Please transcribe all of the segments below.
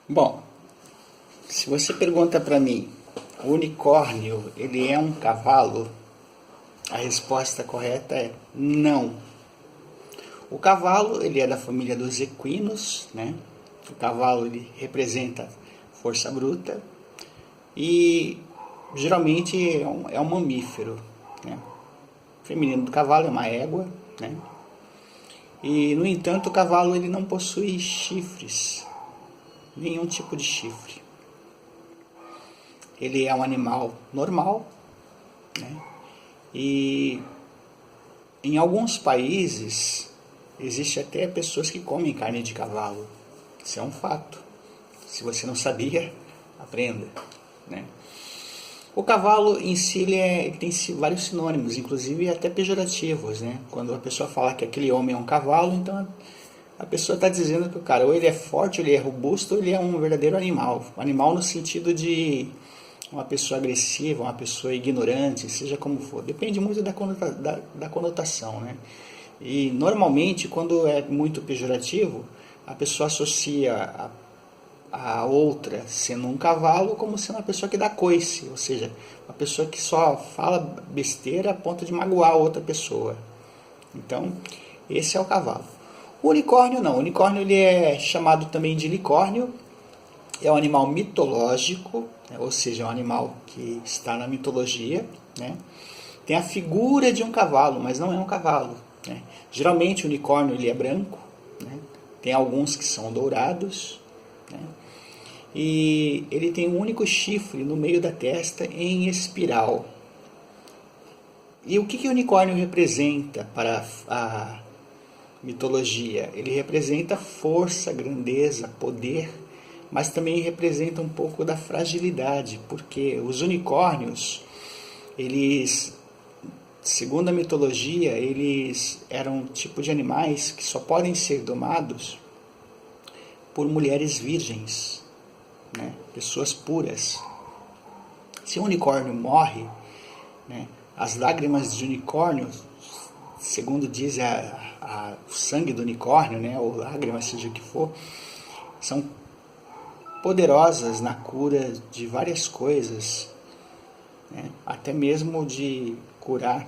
Bom, se você pergunta para mim, o unicórnio, ele é um cavalo? A resposta correta é não. O cavalo, ele é da família dos equinos, né? O cavalo, ele representa força bruta e geralmente é um mamífero, né? O feminino do cavalo é uma égua, né? E, no entanto, o cavalo, ele não possui chifres, nenhum tipo de chifre. Ele é um animal normal, né? E em alguns países existe até pessoas que comem carne de cavalo. Isso é um fato. Se você não sabia, aprenda, né? O cavalo em si ele tem vários sinônimos, inclusive até pejorativos, né? Quando a pessoa fala que aquele homem é um cavalo, então a pessoa está dizendo que o cara ou ele é forte, ou ele é robusto, ou ele é um verdadeiro animal. Animal no sentido de uma pessoa agressiva, uma pessoa ignorante, seja como for. Depende muito da conotação, né? E normalmente, quando é muito pejorativo, a pessoa associa a outra sendo um cavalo como sendo uma pessoa que dá coice, ou seja, uma pessoa que só fala besteira a ponto de magoar a outra pessoa. Então, esse é o cavalo. O unicórnio não. O unicórnio ele é chamado também de licórnio. É um animal mitológico, né? Ou seja, é um animal que está na mitologia, né? Tem a figura de um cavalo, mas não é um cavalo, né? Geralmente o unicórnio ele é branco, né? Tem alguns que são dourados, né? E ele tem um único chifre no meio da testa em espiral. E o que o unicórnio representa para a mitologia? Ele representa força, grandeza, poder, mas também representa um pouco da fragilidade, porque os unicórnios, eles, segundo a mitologia, eles eram um tipo de animais que só podem ser domados por mulheres virgens, né? Pessoas puras. Se um unicórnio morre, né, as lágrimas de unicórnio, segundo diz o sangue do unicórnio, né, ou lágrimas, seja o que for, são poderosas na cura de várias coisas, né, até mesmo de curar,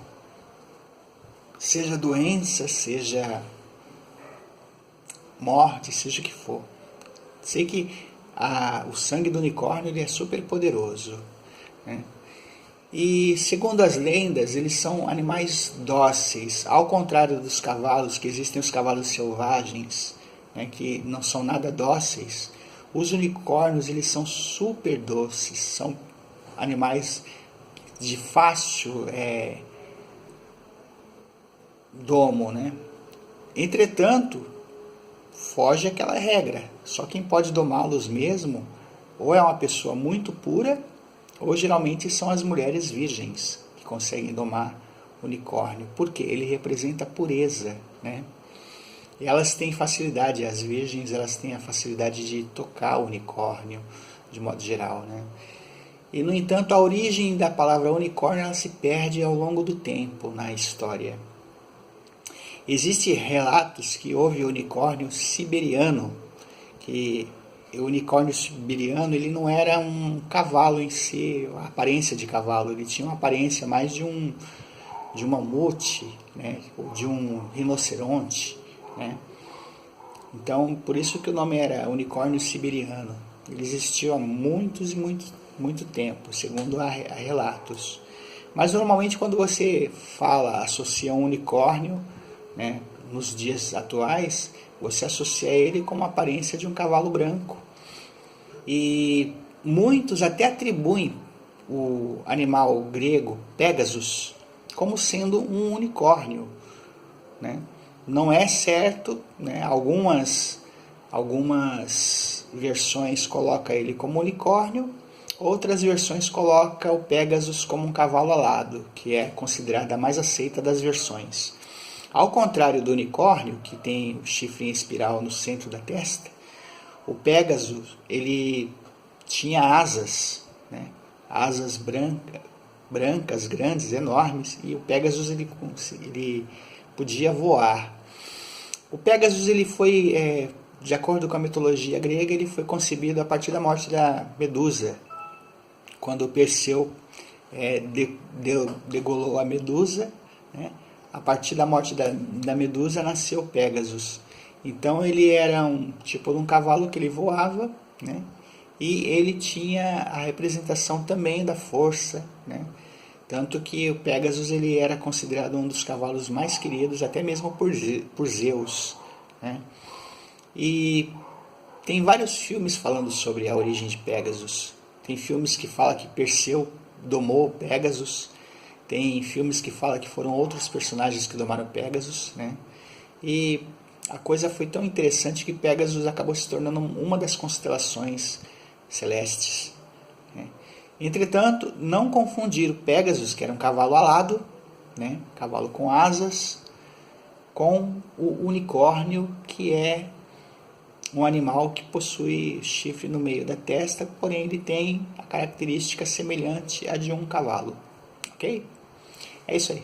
seja doença, seja morte, seja o que for. Sei que o sangue do unicórnio ele é super poderoso, né? E segundo as lendas, eles são animais dóceis, ao contrário dos cavalos, que existem os cavalos selvagens, né, que não são nada dóceis. Os unicórnios eles são super doces, são animais de fácil domo, né? Entretanto, foge aquela regra. Só quem pode domá-los mesmo ou é uma pessoa muito pura, ou geralmente são as mulheres virgens que conseguem domar o unicórnio, porque ele representa a pureza, né? E elas têm facilidade, as virgens elas têm a facilidade de tocar o unicórnio, de modo geral, né? E, no entanto, a origem da palavra unicórnio ela se perde ao longo do tempo na história. Existem relatos que houve o unicórnio siberiano, que o unicórnio siberiano ele não era um cavalo em si, a aparência de cavalo, ele tinha uma aparência mais de um mamute, né, ou de um rinoceronte, né? Então, por isso que o nome era unicórnio siberiano. Ele existiu há muitos e muito tempo, segundo a relatos. Mas normalmente quando você associa um unicórnio, né, nos dias atuais, você associa ele com a aparência de um cavalo branco. E muitos até atribuem o animal grego Pegasus como sendo um unicórnio, né? Não é certo, né? Algumas versões colocam ele como unicórnio, outras versões colocam o Pegasus como um cavalo alado, que é considerada a mais aceita das versões. Ao contrário do unicórnio, que tem o chifre em espiral no centro da testa, o Pegasus ele tinha asas, né? Asas brancas, grandes, enormes, e o Pegasus ele podia voar. O Pegasus ele foi de acordo com a mitologia grega, ele foi concebido a partir da morte da Medusa, quando Perseu degolou a Medusa, né? A partir da morte da Medusa nasceu Pégasus. Então ele era um tipo de um cavalo que ele voava, né? E ele tinha a representação também da força, né? Tanto que o Pégasus ele era considerado um dos cavalos mais queridos, até mesmo por Zeus, né? E tem vários filmes falando sobre a origem de Pégasus. Tem filmes que falam que Perseu domou Pégasus. Tem filmes que falam que foram outros personagens que domaram Pégasus, né? E a coisa foi tão interessante que Pégasus acabou se tornando uma das constelações celestes, né? Entretanto, não confundir o Pégasus, que era um cavalo alado, né? Cavalo com asas, com o unicórnio, que é um animal que possui chifre no meio da testa, porém ele tem a característica semelhante à de um cavalo. Ok? É isso aí.